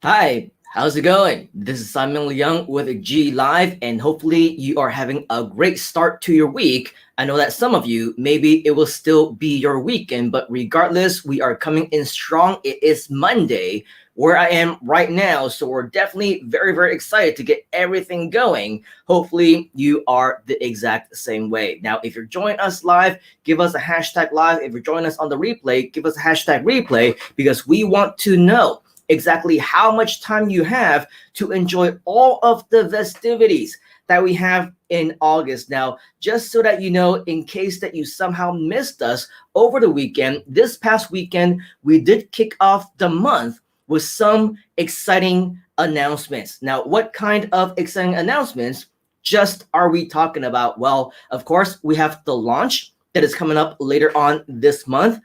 Hi, how's it going? This is Simon Leung with GLIVE, and hopefully you are having a great start to your week. I know that some of you, maybe it will still be your weekend, but regardless, we are coming in strong. It is Monday, where I am right now, so we're definitely very, very excited to get everything going. Hopefully you are the exact same way. Now, if you're joining us live, give us a hashtag live. If you're joining us on the replay, give us a hashtag replay, because we want to know exactly how much time you have to enjoy all of the festivities that we have in August. Now, just so that you know, in case that you somehow missed us over the weekend, this past weekend, we did kick off the month with some exciting announcements. Now, what kind of exciting announcements just are we talking about? Well, of course, we have the launch that is coming up later on this month.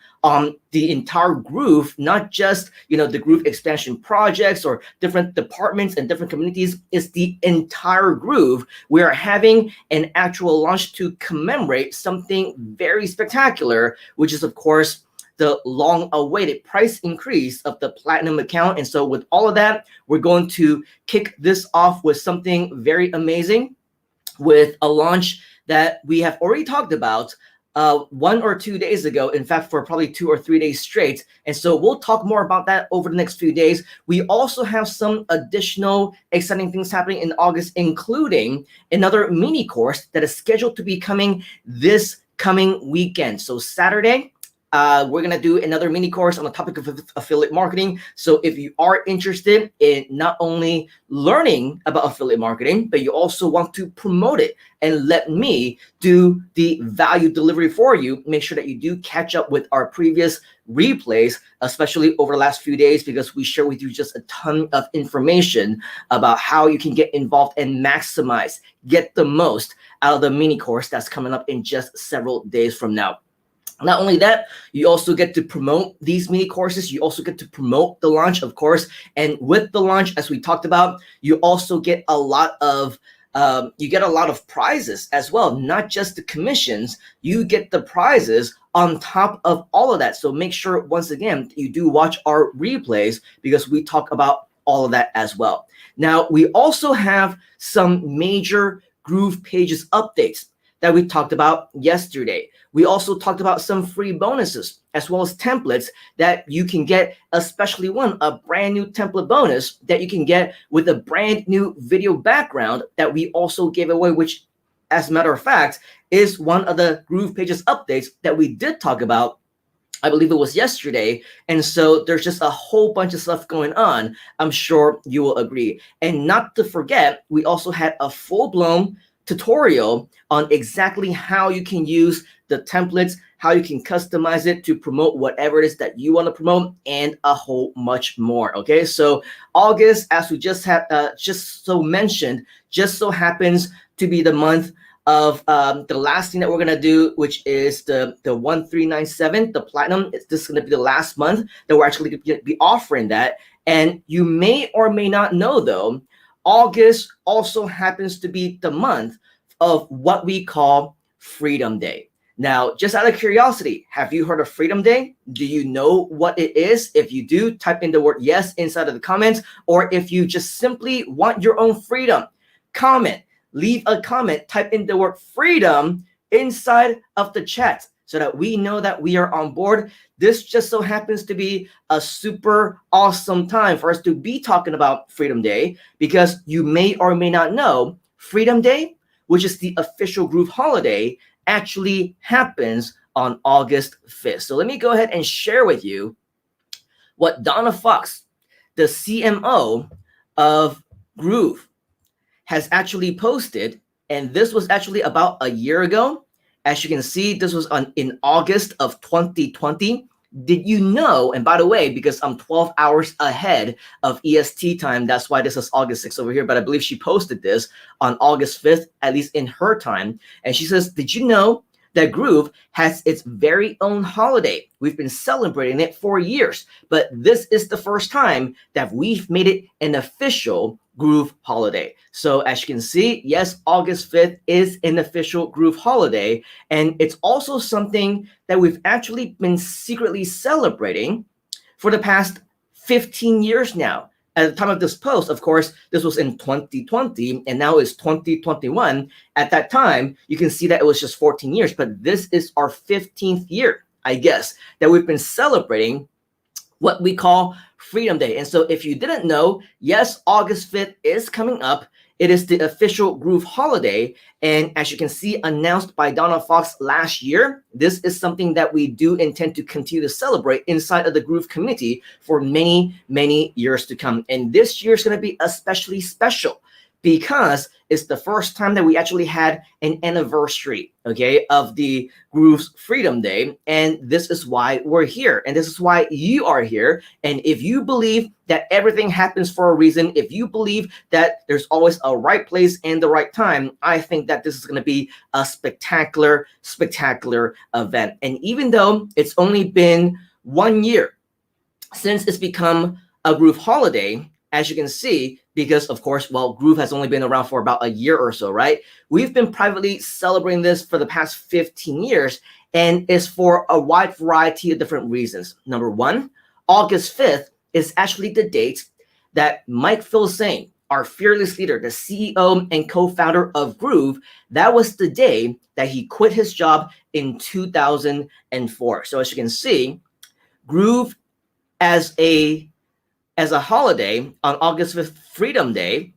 The entire Groove, not just the Groove expansion projects or different departments and different communities, is the entire Groove. We are having an actual launch to commemorate something very spectacular, which is of course the long-awaited price increase of the Platinum account. And so with all of that, we're going to kick this off with something very amazing, with a launch that we have already talked about 1 or 2 days ago, in fact, for probably 2 or 3 days straight. And so we'll talk more about that over the next few days. We also have some additional exciting things happening in August, including another mini course that is scheduled to be coming this coming weekend. So Saturday, we're going to do another mini course on the topic of affiliate marketing. So if you are interested in not only learning about affiliate marketing, but you also want to promote it and let me do the value delivery for you, make sure that you do catch up with our previous replays, especially over the last few days, because we share with you just a ton of information about how you can get involved and maximize, get the most out of the mini course that's coming up in just several days from now. Not only that, you also get to promote these mini courses. You also get to promote the launch, of course. And with the launch, as we talked about, you also get a lot of prizes as well, not just the commissions. You get the prizes on top of all of that. So make sure, once again, you do watch our replays, because we talk about all of that as well. Now, we also have some major Groove Pages updates that we talked about yesterday. We also talked about some free bonuses as well as templates that you can get, especially a brand new template bonus that you can get with a brand new video background that we also gave away, which, as a matter of fact, is one of the Groove Pages updates that we did talk about. I believe it was yesterday. And so there's just a whole bunch of stuff going on. I'm sure you will agree. And not to forget, we also had a full-blown tutorial on exactly how you can use the templates, how you can customize it to promote whatever it is that you want to promote, and a whole much more. Okay, so August, as we just mentioned, just so happens to be the month of the last thing that we're gonna do, which is the 1397, the Platinum. This is gonna be the last month that we're actually gonna be offering that. And you may or may not know, though, August also happens to be the month of what we call Freedom Day. Now, just out of curiosity, have you heard of Freedom Day? Do you know what it is? If you do, type in the word yes inside of the comments. Or if you just simply want your own freedom, leave a comment, type in the word freedom inside of the chat, so that we know that we are on board. This just so happens to be a super awesome time for us to be talking about Freedom Day, because you may or may not know, Freedom Day, which is the official Groove holiday, actually happens on August 5th. So let me go ahead and share with you what Donna Fox, the CMO of Groove, has actually posted. And this was actually about a year ago. As you can see, this was in August of 2020. Did you know, and by the way, because I'm 12 hours ahead of EST time, that's why this is August 6th over here, but I believe she posted this on August 5th, at least in her time. And she says, did you know that Groove has its very own holiday? We've been celebrating it for years, but this is the first time that we've made it an official Groove holiday. So as you can see, yes, August 5th is an official Groove holiday, and it's also something that we've actually been secretly celebrating for the past 15 years now. at the time of this post, of course, this was in 2020 and now it's 2021. At that time, you can see that it was just 14 years, but this is our 15th year, I guess, that we've been celebrating what we call Freedom Day. And so if you didn't know, yes, August 5th is coming up. It is the official Groove holiday. And as you can see, announced by Donna Fox last year, this is something that we do intend to continue to celebrate inside of the Groove community for many, many years to come. And this year is going to be especially special because it's the first time that we actually had an anniversary, okay, of the Groove's Freedom Day. And this is why we're here. And this is why you are here. And if you believe that everything happens for a reason, if you believe that there's always a right place and the right time, I think that this is going to be a spectacular, spectacular event. And even though it's only been 1 year since it's become a Groove holiday, as you can see, because of course, well, Groove has only been around for about a year or so, right? We've been privately celebrating this for the past 15 years, and it's for a wide variety of different reasons. Number one, August 5th is actually the date that Mike Filsaime, our fearless leader, the CEO and co-founder of Groove, that was the day that he quit his job in 2004. So as you can see, Groove as a holiday on August 5th, Freedom Day,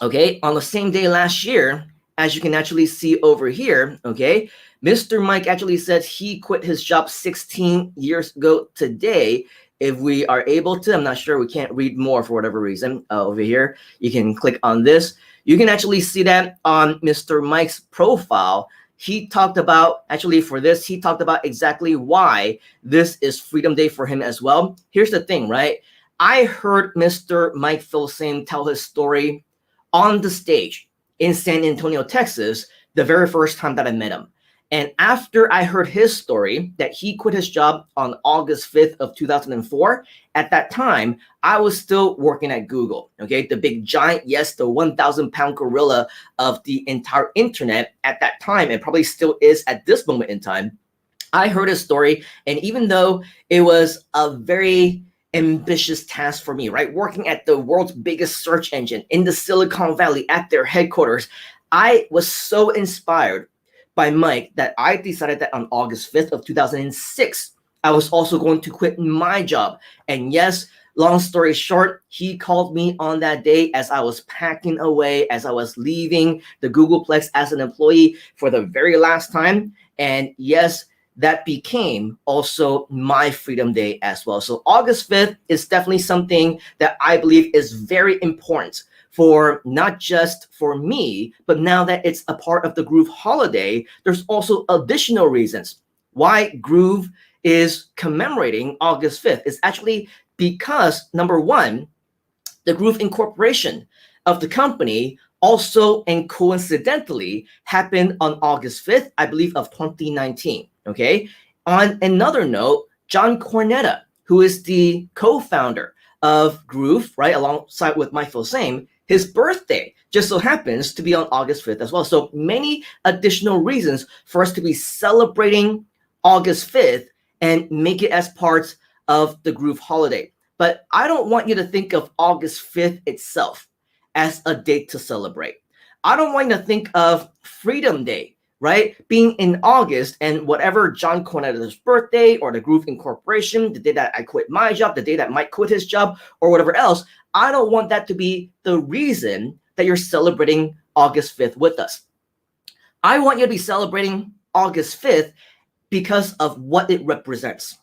okay, on the same day last year, as you can actually see over here, okay, Mr. Mike actually said he quit his job 16 years ago today. If we are able to, I'm not sure, we can't read more for whatever reason over here. You can click on this. You can actually see that on Mr. Mike's profile. He talked about, actually for this, he talked about exactly why this is Freedom Day for him as well. Here's the thing, right? I heard Mr. Mike Filsaime tell his story on the stage in San Antonio, Texas, the very first time that I met him. And after I heard his story that he quit his job on August 5th of 2004, at that time, I was still working at Google, okay? The big giant, yes, the 1,000-pound gorilla of the entire internet at that time, and probably still is at this moment in time. I heard his story, and even though it was a very ambitious task for me, right? Working at the world's biggest search engine in the Silicon Valley at their headquarters, I was so inspired by Mike that I decided that on August 5th of 2006, I was also going to quit my job. And yes, long story short, he called me on that day as I was packing away, as I was leaving the Googleplex as an employee for the very last time. And yes, that became also my Freedom Day as well. So August 5th is definitely something that I believe is very important for not just for me, but now that it's a part of the Groove holiday, there's also additional reasons why Groove is commemorating August 5th. It's actually because, number one, the Groove incorporation of the company also and coincidentally happened on August 5th, I believe, of 2019. Okay. On another note, John Cornetta, who is the co-founder of Groove, right, alongside with Mike Filsaime, his birthday just so happens to be on August 5th as well. So many additional reasons for us to be celebrating August 5th and make it as part of the Groove holiday. But I don't want you to think of August 5th itself as a date to celebrate. I don't want you to think of Freedom Day, right, being in August and whatever John Cornetta's birthday or the Groove Incorporation, the day that I quit my job, the day that Mike quit his job, or whatever else. I don't want that to be the reason that you're celebrating August 5th with us. I want you to be celebrating August 5th because of what it represents.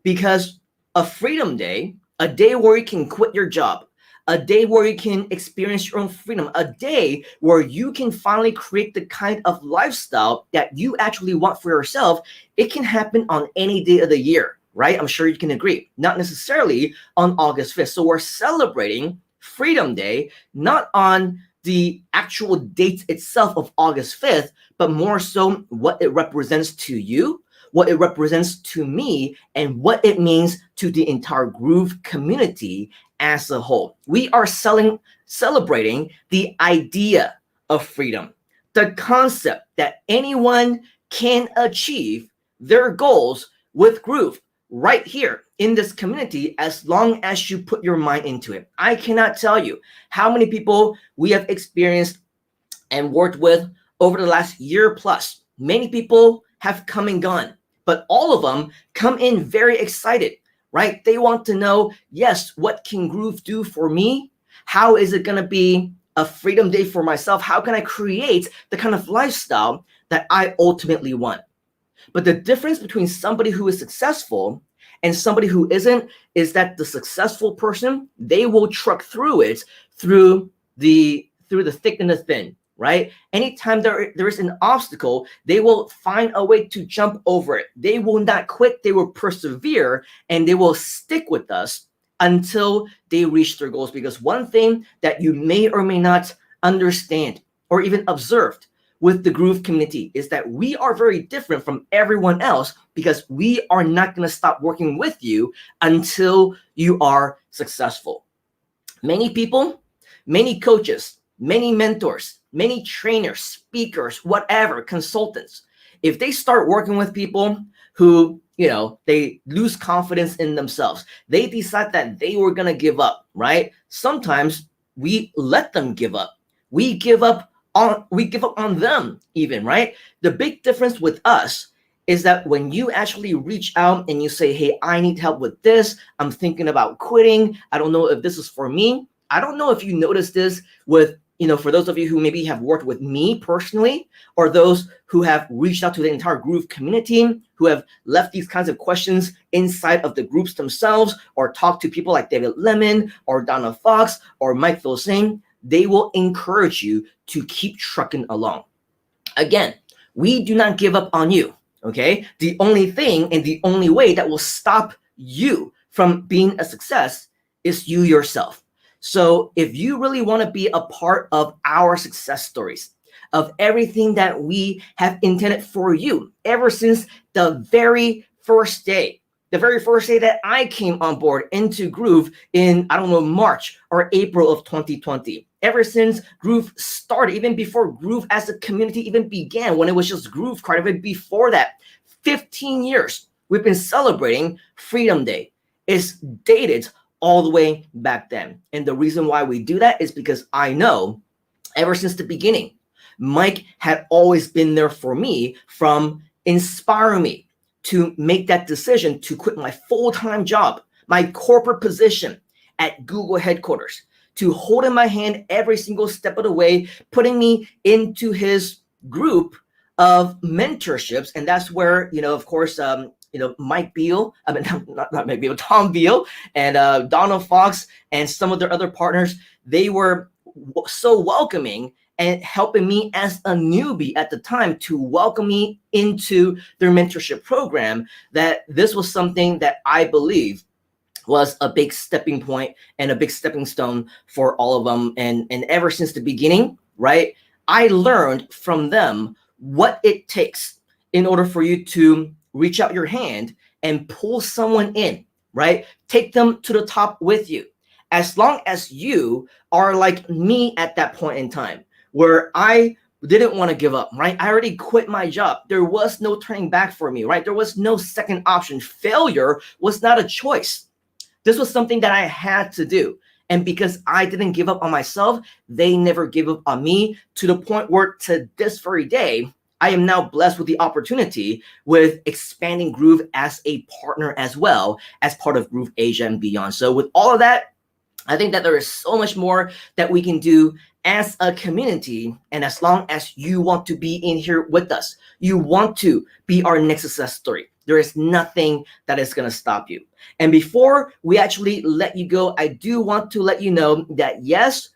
Because a Freedom Day, a day where you can quit your job, a day where you can experience your own freedom, a day where you can finally create the kind of lifestyle that you actually want for yourself, it can happen on any day of the year, right? I'm sure you can agree. Not necessarily on August 5th. So we're celebrating Freedom Day, not on the actual date itself of August 5th, but more so what it represents to you, what it represents to me, and what it means to the entire Groove community as a whole. We are celebrating the idea of freedom, the concept that anyone can achieve their goals with Groove, right here in this community as long as you put your mind into it. I cannot tell you how many people we have experienced and worked with over the last year plus. Many people have come and gone, but all of them come in very excited, right? They want to know, yes, what can Groove do for me? How is it going to be a freedom day for myself? How can I create the kind of lifestyle that I ultimately want? But the difference between somebody who is successful and somebody who isn't is that the successful person, they will truck through it through the thick and the thin, right? Anytime there is an obstacle, they will find a way to jump over it. They will not quit, they will persevere, and they will stick with us until they reach their goals. Because one thing that you may or may not understand or even observed with the Groove community is that we are very different from everyone else, because we are not going to stop working with you until you are successful. Many people, many coaches, many mentors, many trainers, speakers, whatever, consultants, if they start working with people who, they lose confidence in themselves, they decide that they were going to give up, right? Sometimes we let them give up. We give up on them even, right? The big difference with us is that when you actually reach out and you say, hey, I need help with this, I'm thinking about quitting, I don't know if this is for me. I don't know if you noticed this with, for those of you who maybe have worked with me personally, or those who have reached out to the entire Groove community, who have left these kinds of questions inside of the groups themselves, or talked to people like David Lemon or Donna Fox or Mike Phil-Singh. They will encourage you to keep trucking along. Again, we do not give up on you, okay? The only thing and the only way that will stop you from being a success is you yourself. So if you really want to be a part of our success stories, of everything that we have intended for you ever since the very first day that I came on board into Groove in, March or April of 2020. Ever since Groove started, even before Groove as a community even began, when it was just Groove Card, even before that, 15 years, we've been celebrating Freedom Day. It's dated all the way back then. And the reason why we do that is because I know ever since the beginning, Mike had always been there for me, from inspiring me to make that decision to quit my full-time job, my corporate position at Google headquarters, to holding my hand every single step of the way, putting me into his group of mentorships. And that's where, of course, Mike Beal, not Mike Beal, Tom Beal, and Donald Fox, and some of their other partners, they were so welcoming and helping me as a newbie at the time to welcome me into their mentorship program, that this was something that I believe was a big stepping point and a big stepping stone for all of them. And ever since the beginning, right, I learned from them what it takes in order for you to reach out your hand and pull someone in, right? Take them to the top with you. As long as you are like me at that point in time, where I didn't want to give up, right? I already quit my job. There was no turning back for me, right? There was no second option. Failure was not a choice. This was something that I had to do. And because I didn't give up on myself, they never gave up on me, to the point where to this very day, I am now blessed with the opportunity with expanding Groove as a partner as well, as part of Groove Asia and beyond. So with all of that, I think that there is so much more that we can do as a community. And as long as you want to be in here with us, you want to be our next success story, there is nothing that is going to stop you. And before we actually let you go, I do want to let you know that yes,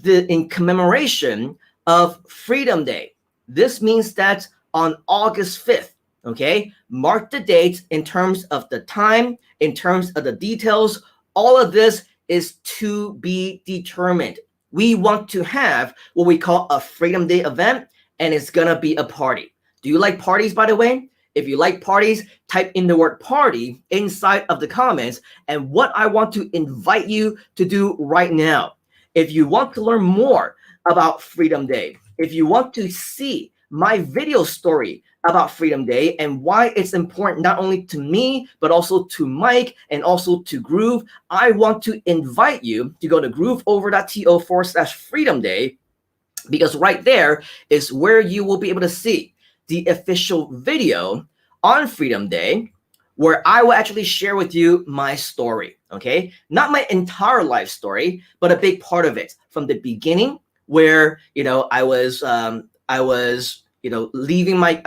in commemoration of Freedom Day, this means that on August 5th, okay, mark the date in terms of the time, in terms of the details. All of this is to be determined. We want to have what we call a Freedom Day event, and it's gonna be a party. Do you like parties, by the way? If you like parties, type in the word party inside of the comments. And what I want to invite you to do right now, if you want to learn more about Freedom Day, if you want to see my video story about Freedom Day and why it's important not only to me, but also to Mike and also to Groove, I want to invite you to go to grooveover.to/Freedom Day, because right there is where you will be able to see the official video on Freedom Day, where I will actually share with you my story, okay? Not my entire life story, but a big part of it from the beginning, where, you know, I was, you know, leaving my,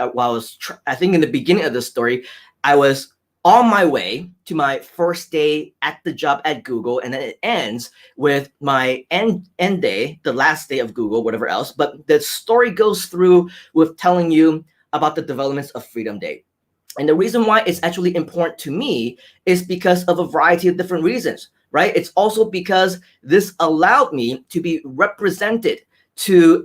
I think in the beginning of the story, I was on my way to my first day at the job at Google, and then it ends with my end day, the last day of Google, whatever else. But the story goes through with telling you about the developments of Freedom Day. And the reason why it's actually important to me is because of a variety of different reasons, right? It's also because this allowed me to be represented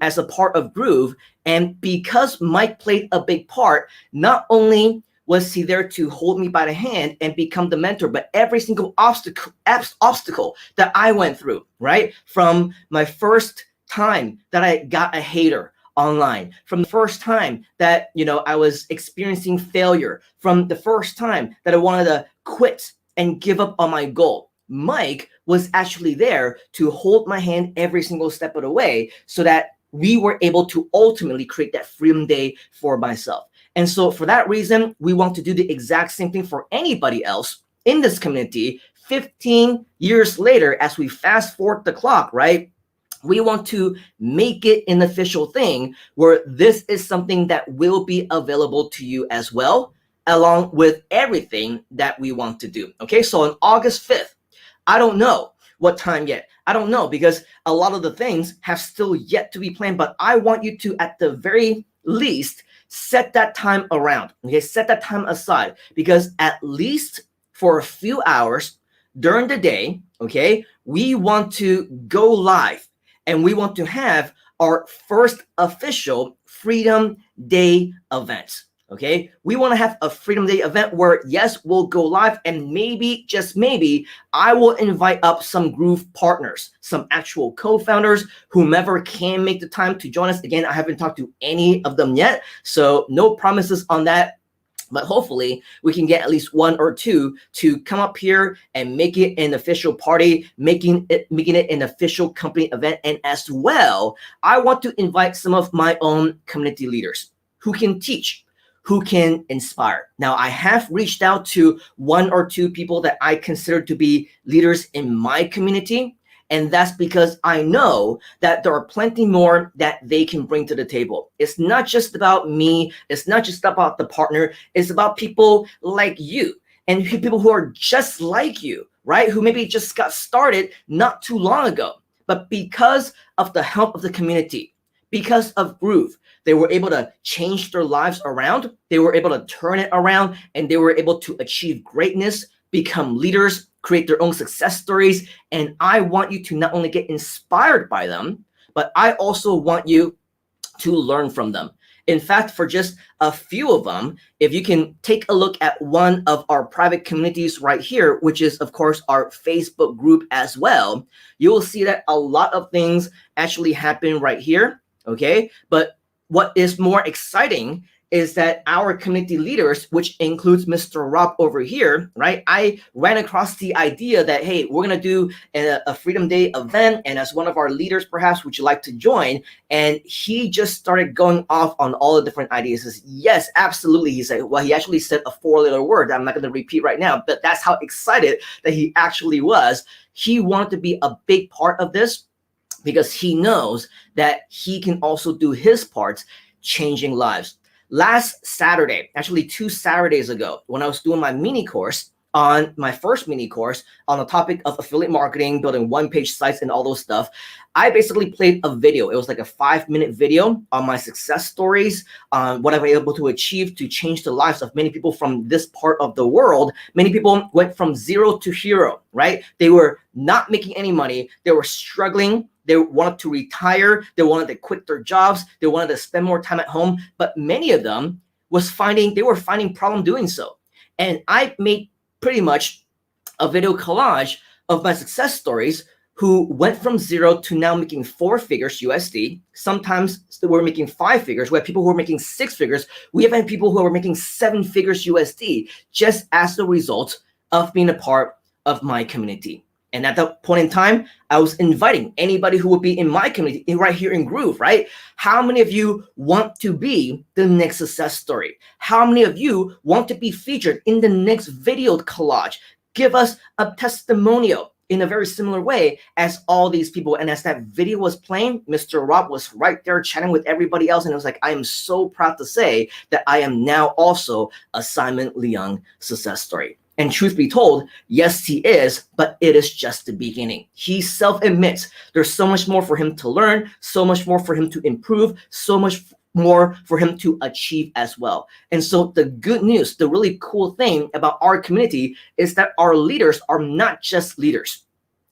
as a part of Groove. And because Mike played a big part, not only was he there to hold me by the hand and become the mentor, but every single obstacle that I went through, right? From my first time that I got a hater online, from the first time that, you know, I was experiencing failure, from the first time that I wanted to quit and give up on my goal, Mike was actually there to hold my hand every single step of the way so that we were able to ultimately create that Freedom Day for myself. And so for that reason, we want to do the exact same thing for anybody else in this community 15 years later. As we fast forward the clock, right? We want to make it an official thing where this is something that will be available to you as well, along with everything that we want to do. Okay, so on August 5th, I don't know what time yet. I don't know, because a lot of the things have still yet to be planned, but I want you to, at the very least, set that time around. Okay, set that time aside, because at least for a few hours during the day, okay, we want to go live and we want to have our first official Freedom Day event. Okay, we want to have a Freedom Day event where, yes, we'll go live, and maybe, just maybe, I will invite up some Groove partners, some actual co-founders, whomever can make the time to join us. Again, I haven't talked to any of them yet, so no promises on that. But hopefully we can get at least one or two to come up here and make it an official party, making it an official company event. And as well, I want to invite some of my own community leaders who can teach, who can inspire. Now, I have reached out to one or two people that I consider to be leaders in my community. And that's because I know that there are plenty more that they can bring to the table. It's not just about me. It's not just about the partner. It's about people like you and people who are just like you, right? Who maybe just got started not too long ago. But because of the help of the community, because of Groove, they were able to change their lives around. They were able to turn it around, and they were able to achieve greatness, become leaders, create their own success stories. And I want you to not only get inspired by them, but I also want you to learn from them. In fact, for just a few of them, if you can take a look at one of our private communities right here, which is, of course, our Facebook group as well, you will see that a lot of things actually happen right here, okay? But what is more exciting is that our community leaders, which includes Mr. Rob over here, right? I ran across the idea that, hey, we're gonna do a Freedom Day event, and as one of our leaders, perhaps, would you like to join? And he just started going off on all the different ideas. He says, yes, absolutely. He said, well, he actually said a 4-letter word that I'm not gonna repeat right now, but that's how excited that he actually was. He wanted to be a big part of this because he knows that he can also do his part changing lives. Last Saturday, actually 2 Saturdays ago, when I was doing my mini course, on my first mini course on the topic of affiliate marketing, building one-page sites and all those stuff, I basically played a video. It was like a 5-minute video on my success stories, on what I've been able to achieve to change the lives of many people from this part of the world. Many people went from 0 to hero, right? They were not making any money. They were struggling. They wanted to retire. They wanted to quit their jobs. They wanted to spend more time at home. But many of them were finding problem doing so. And I made pretty much a video collage of my success stories who went from 0 to now making 4 figures USD. Sometimes we're making 5 figures. We have people who are making 6 figures. We even have people who are making 7 figures USD just as the result of being a part of my community. And at that point in time, I was inviting anybody who would be in my community right here in Groove, right? How many of you want to be the next success story? How many of you want to be featured in the next video collage? Give us a testimonial in a very similar way as all these people. And as that video was playing, Mr. Rob was right there chatting with everybody else. And it was like, I am so proud to say that I am now also a Simon Leung success story. And truth be told, yes, he is, but it is just the beginning. He self-admits there's so much more for him to learn, so much more for him to improve, so much more for him to achieve as well. And so the good news, the really cool thing about our community is that our leaders are not just leaders,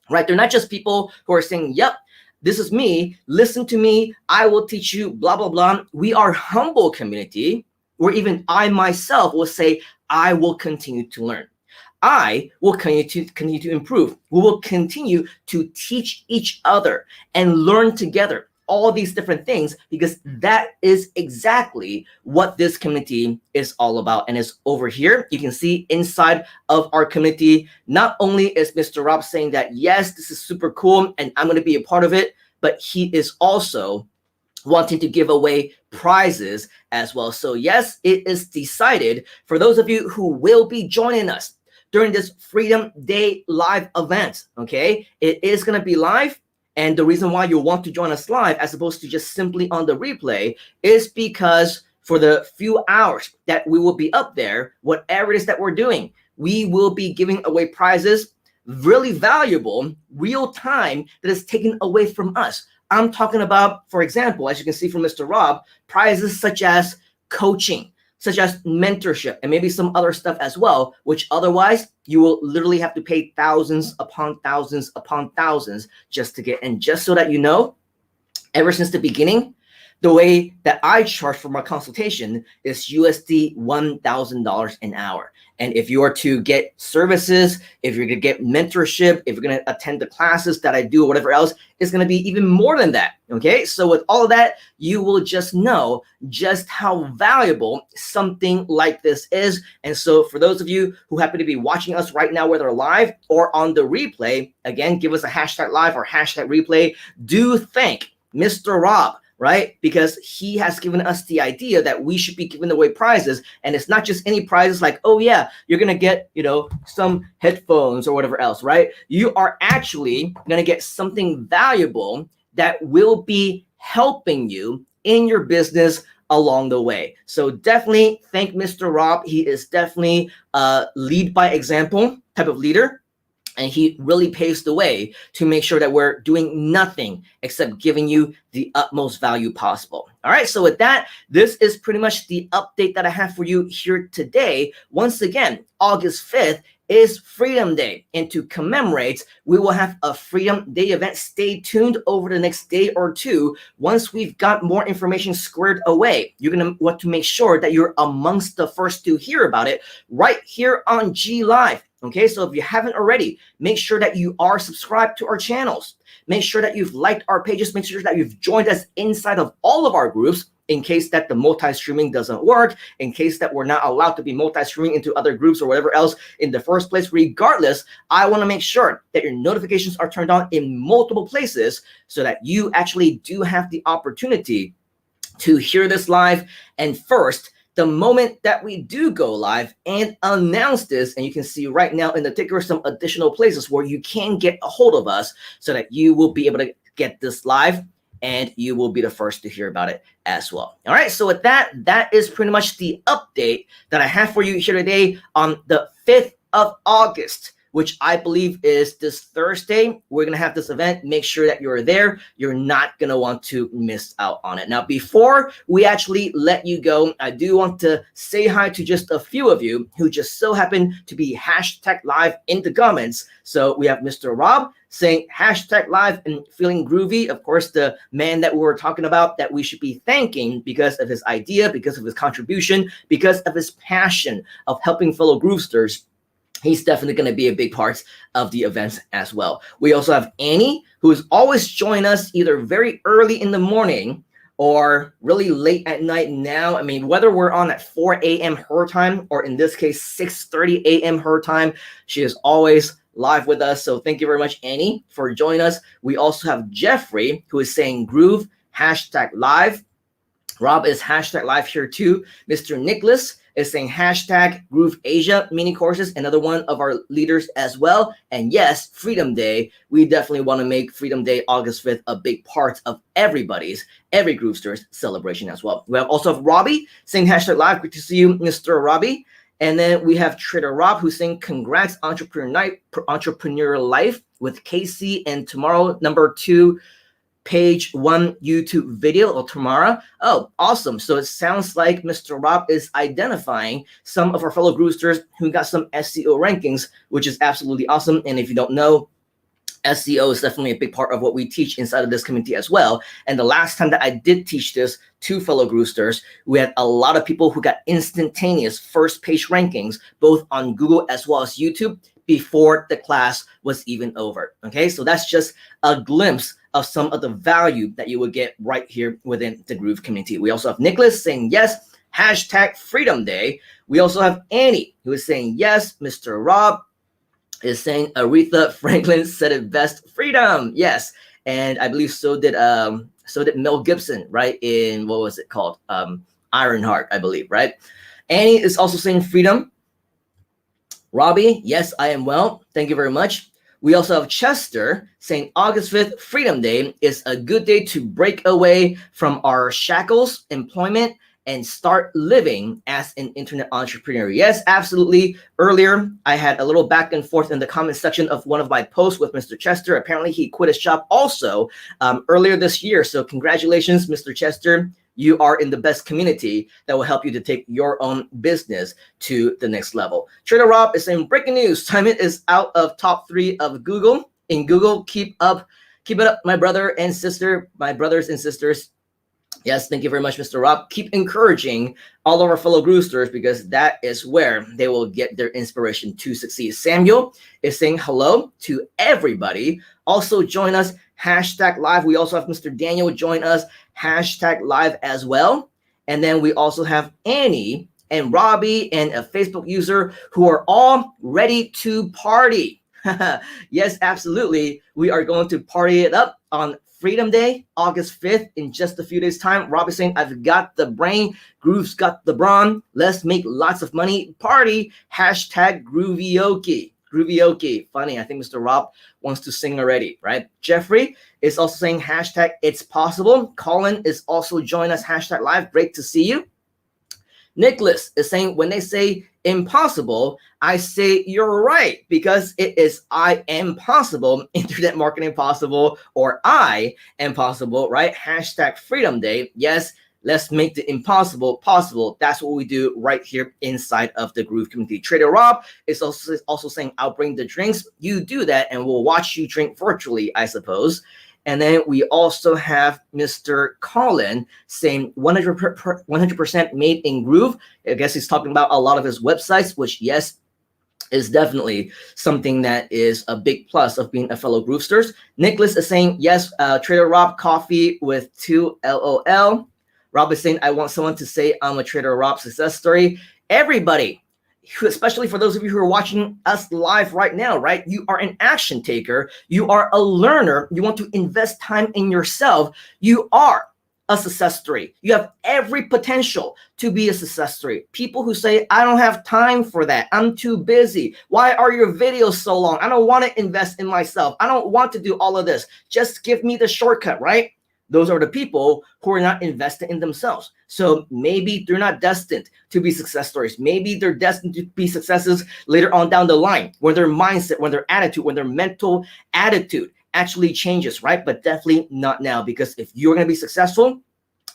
right? They're not just people who are saying, yep, this is me, listen to me, I will teach you, blah, blah, blah. We are humble community where even I myself will say, I will continue to learn. I will continue to improve. We will continue to teach each other and learn together all these different things, because that is exactly what this community is all about. And it's over here. You can see inside of our community, not only is Mr. Rob saying that, yes, this is super cool and I'm going to be a part of it, but he is also wanting to give away prizes as well. So yes, it is decided for those of you who will be joining us during this Freedom Day live event, okay? It is going to be live. And the reason why you'll want to join us live as opposed to just simply on the replay is because for the few hours that we will be up there, whatever it is that we're doing, we will be giving away prizes, really valuable, real time, that is taken away from us. I'm talking about, for example, as you can see from Mr. Rob, prizes such as coaching, such as mentorship, and maybe some other stuff as well, which otherwise you will literally have to pay thousands upon thousands upon thousands just to get. And just so that you know, ever since the beginning, the way that I charge for my consultation is USD $1,000 an hour. And if you are to get services, if you're going to get mentorship, if you're going to attend the classes that I do or whatever else, it's going to be even more than that. Okay. So with all of that, you will just know just how valuable something like this is. And so for those of you who happen to be watching us right now, whether live or on the replay, again, give us a hashtag live or hashtag replay. Do thank Mr. Rob, right? Because he has given us the idea that we should be giving away prizes. And it's not just any prizes like, oh yeah, you're going to get, some headphones or whatever else, right? You are actually going to get something valuable that will be helping you in your business along the way. So definitely thank Mr. Rob. He is definitely a lead by example type of leader. And he really paves the way to make sure that we're doing nothing except giving you the utmost value possible. All right, so with that, this is pretty much the update that I have for you here today. Once again, August 5th is Freedom Day. And to commemorate, we will have a Freedom Day event. Stay tuned over the next day or two. Once we've got more information squared away, you're going to want to make sure that you're amongst the first to hear about it right here on GLIVE. Okay, so if you haven't already, make sure that you are subscribed to our channels. Make sure that you've liked our pages. Make sure that you've joined us inside of all of our groups in case that the multi-streaming doesn't work, in case that we're not allowed to be multi-streaming into other groups or whatever else in the first place. Regardless, I want to make sure that your notifications are turned on in multiple places so that you actually do have the opportunity to hear this live. And first, the moment that we do go live and announce this, and you can see right now in the ticker some additional places where you can get a hold of us so that you will be able to get this live and you will be the first to hear about it as well. All right, so with that, that is pretty much the update that I have for you here today on the 5th of August, which I believe is this Thursday. We're going to have this event. Make sure that you're there. You're not going to want to miss out on it. Now, before we actually let you go, I do want to say hi to just a few of you who just so happen to be hashtag live in the comments. So we have Mr. Rob saying hashtag live and feeling groovy. Of course, the man that we were talking about that we should be thanking because of his idea, because of his contribution, because of his passion of helping fellow groovesters he's definitely going to be a big part of the events as well. We also have Annie, who is always joining us either very early in the morning or really late at night now. I mean, whether we're on at 4 a.m. her time, or in this case, 6:30 a.m. her time, she is always live with us. So thank you very much, Annie, for joining us. We also have Jeffrey, who is saying groove, #live. Rob is #live here too. Mr. Nicholas is saying #Groove Asia mini courses, another one of our leaders as well. And yes, Freedom Day. We definitely want to make Freedom Day, August 5th, a big part of every Groovesters celebration as well. We also have Robbie saying #live. Great to see you, Mr. Robbie. And then we have Trader Rob, who's saying congrats, entrepreneur life with Casey, and tomorrow, number 2, page 1 YouTube video, or tomorrow. Oh, awesome. So it sounds like Mr. Rob is identifying some of our fellow Groovesters who got some SEO rankings, which is absolutely awesome. And if you don't know, SEO is definitely a big part of what we teach inside of this community as well. And the last time that I did teach this to fellow Groovesters, we had a lot of people who got instantaneous first page rankings, both on Google as well as YouTube, before the class was even over. Okay, so that's just a glimpse of some of the value that you would get right here within the Groove community. We also have Nicholas saying yes, #Freedom Day. We also have Annie, who is saying yes. Mr. Rob is saying Aretha Franklin said it best, freedom. Yes, and I believe so did Mel Gibson, right? In what was it called? Ironheart, I believe, right? Annie is also saying freedom. Robbie, yes, I am well. Thank you very much. We also have Chester saying August 5th, Freedom Day, is a good day to break away from our shackles, employment, and start living as an internet entrepreneur. Yes, absolutely. Earlier, I had a little back and forth in the comment section of one of my posts with Mr. Chester. Apparently, he quit his job also earlier this year. So congratulations, Mr. Chester. You are in the best community that will help you to take your own business to the next level. Trader Rob is saying breaking news. Simon is out of top 3 of Google. In Google, keep it up, my brothers and sisters. Yes, thank you very much, Mr. Rob. Keep encouraging all of our fellow Groovesters, because that is where they will get their inspiration to succeed. Samuel is saying hello to everybody. Also join us, #live. We also have Mr. Daniel join us, #live as well. And then we also have Annie and Robbie and a Facebook user who are all ready to party. Yes, absolutely. We are going to party it up on Freedom Day, August 5th, in just a few days' time. Rob is saying, I've got the brain, Groove's got the brawn. Let's make lots of money. Party, #Groovyoki. Groovyoki. Funny, I think Mr. Rob wants to sing already, right? Jeffrey is also saying #it's possible. Colin is also joining us, #live. Great to see you. Nicholas is saying, when they say impossible, I say you're right, because it is I am possible, internet marketing possible, or I am possible, right? #Freedom Day. Yes, let's make the impossible possible. That's what we do right here inside of the Groove community. Trader Rob is also saying, I'll bring the drinks. You do that, and we'll watch you drink virtually, I suppose. And then we also have Mr. Colin saying 100% made in Groove. I guess he's talking about a lot of his websites, which, yes, is definitely something that is a big plus of being a fellow Groovesters. Nicholas is saying, yes, Trader Rob coffee with 2 LOL. Rob is saying, I want someone to say I'm a Trader Rob success story. Everybody, especially for those of you who are watching us live right now, right? You are an action taker. You are a learner. You want to invest time in yourself. You are a success story. You have every potential to be a success story. People who say, I don't have time for that. I'm too busy. Why are your videos so long? I don't want to invest in myself. I don't want to do all of this. Just give me the shortcut, right? Those are the people who are not invested in themselves. So maybe they're not destined to be success stories. Maybe they're destined to be successes later on down the line, when their mindset, when their attitude, when their mental attitude actually changes, right? But definitely not now, because if you're going to be successful,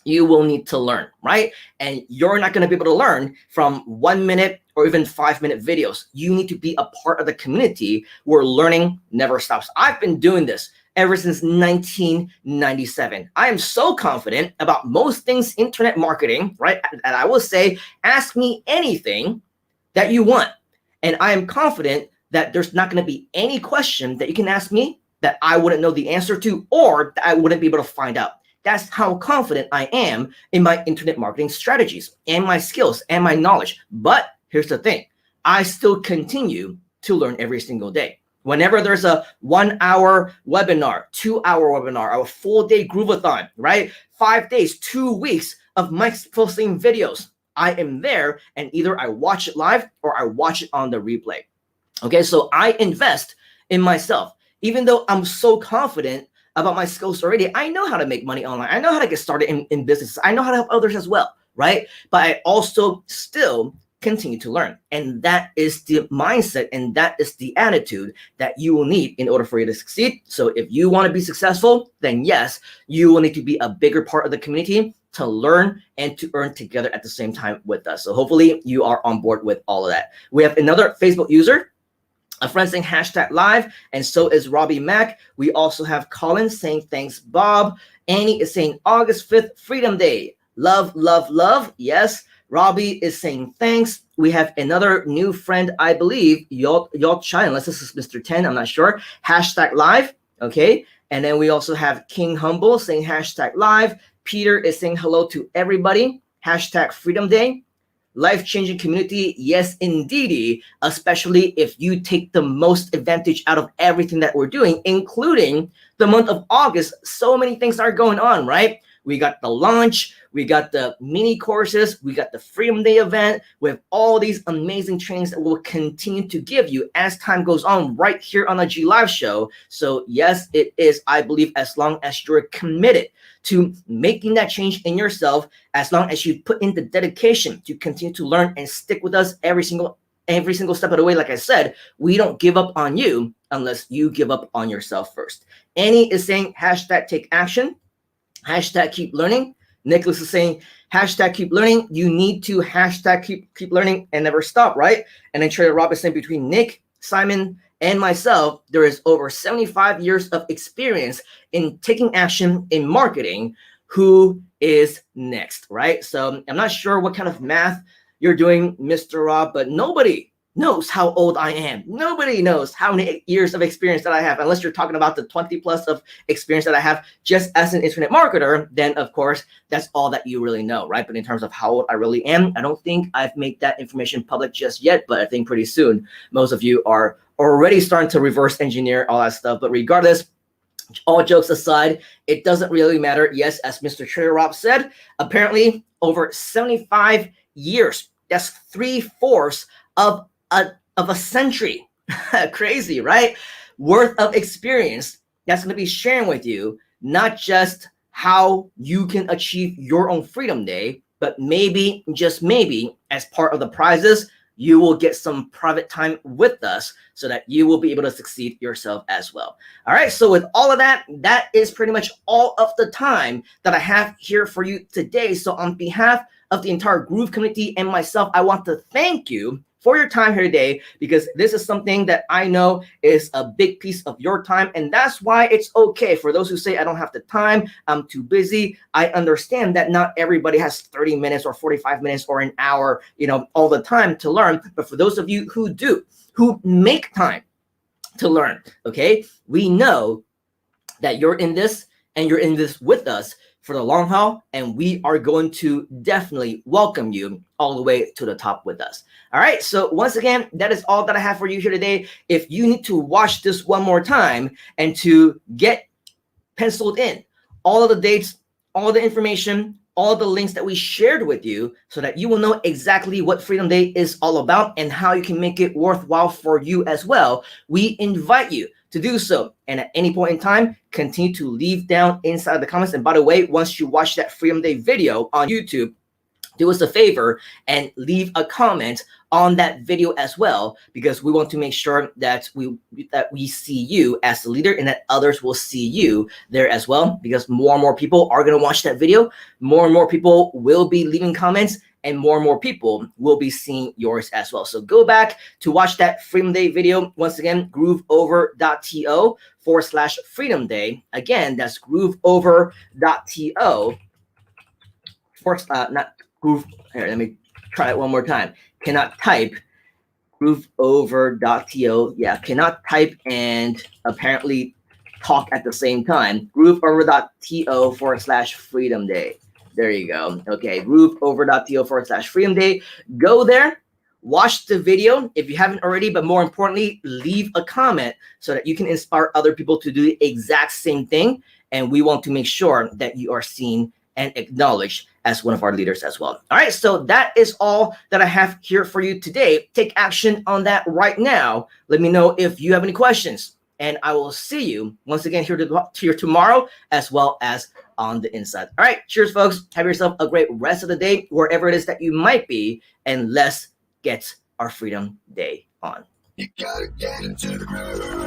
you will need to learn, right? And you're not going to be able to learn from 1 minute or even 5-minute videos. You need to be a part of the community where learning never stops. I've been doing this ever since 1997. I am so confident about most things internet marketing, right? And I will say, ask me anything that you want, And I am confident that there's not going to be any question that you can ask me that I wouldn't know the answer to, or that I wouldn't be able to find out. That's how confident I am in my internet marketing strategies and my skills and my knowledge. But here's the thing. I still continue to learn every single day. Whenever there's a 1 hour webinar, 2 hour webinar, a full day groovathon, right? 5 days, 2 weeks of Mike's posting videos, I am there, and either I watch it live or I watch it on the replay. Okay, so I invest in myself. Even though I'm so confident about my skills already, I know how to make money online. I know how to get started in business. I know how to help others as well, right? But I also still continue to learn. And that is the mindset, and that is the attitude that you will need in order for you to succeed. So if you want to be successful, then yes, you will need to be a bigger part of the community to learn and to earn together at the same time with us. So hopefully you are on board with all of that. We have another Facebook user, a friend saying #live, and so is Robbie Mack. We also have Colin saying thanks, Bob. Annie is saying August 5th, Freedom Day. Love, love, love. Yes. Robbie is saying thanks. We have another new friend, I believe, Yot Chai, unless this is Mr. 10, I'm not sure. #live. Okay. And then we also have King Humble saying #live. Peter is saying hello to everybody. #Freedom Day. Life-changing community, yes, indeedy, especially if you take the most advantage out of everything that we're doing, including the month of August. So many things are going on, right? We got the launch, we got the mini courses, we got the Freedom Day event. We have all these amazing trainings that we'll continue to give you as time goes on right here on the GLIVE show. So yes, it is, I believe, as long as you're committed to making that change in yourself, as long as you put in the dedication to continue to learn and stick with us every single step of the way. Like I said, we don't give up on you unless you give up on yourself first. Annie is saying #take action. #keep learning. Nicholas is saying #keep learning. You need to keep learning and never stop, right? And then Trader Rob is saying between Nick, Simon, and myself, there is over 75 years of experience in taking action in marketing. Who is next, right? So I'm not sure what kind of math you're doing, Mr. Rob, but nobody knows how old I am. Nobody knows how many years of experience that I have, unless you're talking about the 20 plus of experience that I have just as an internet marketer. Then of course, that's all that you really know, right? But in terms of how old I really am, I don't think I've made that information public just yet, but I think pretty soon, most of you are already starting to reverse engineer all that stuff. But regardless, all jokes aside, it doesn't really matter. Yes, as Mr. Trader Rob said, apparently over 75 years, that's 3/4 of a century, crazy, right? Worth of experience that's going to be sharing with you, not just how you can achieve your own Freedom Day, but maybe, just maybe, as part of the prizes, you will get some private time with us so that you will be able to succeed yourself as well. All right, so with all of that, that is pretty much all of the time that I have here for you today. So on behalf of the entire Groove community and myself, I want to thank you for your time here today, because this is something that I know is a big piece of your time. And that's why it's okay for those who say, I don't have the time, I'm too busy. I understand that not everybody has 30 minutes or 45 minutes or an hour, all the time to learn. But for those of you who do, who make time to learn, okay, we know that you're in this and you're in this with us for the long haul, and we are going to definitely welcome you all the way to the top with us. All right, so once again, that is all that I have for you here today. If you need to watch this one more time and to get penciled in all of the dates, all of the information, all the links that we shared with you, so that you will know exactly what Freedom Day is all about and how you can make it worthwhile for you as well, we invite you to do so. And at any point in time, continue to leave down inside the comments. And by the way, once you watch that Freedom Day video on YouTube, do us a favor and leave a comment on that video as well, because we want to make sure that we see you as the leader and that others will see you there as well, because more and more people are going to watch that video, more and more people will be leaving comments, and more people will be seeing yours as well. So go back to watch that Freedom Day video. Once again, grooveover.to/Freedom Day. Again, that's grooveover.to not groove. Here, let me try it one more time. Cannot type grooveover.to. Yeah, cannot type and apparently talk at the same time. grooveover.to/freedom day. There you go. Okay, grooveover.to/freedom day. Go there, watch the video if you haven't already, but more importantly, leave a comment so that you can inspire other people to do the exact same thing. And we want to make sure that you are seen and acknowledged as one of our leaders as well. All right, so that is all that I have here for you today. Take action on that right now. Let me know if you have any questions, and I will see you once again here tomorrow, as well as on the inside. All right, cheers, folks. Have yourself a great rest of the day, wherever it is that you might be, and let's get our Freedom Day on. You gotta get into the groove.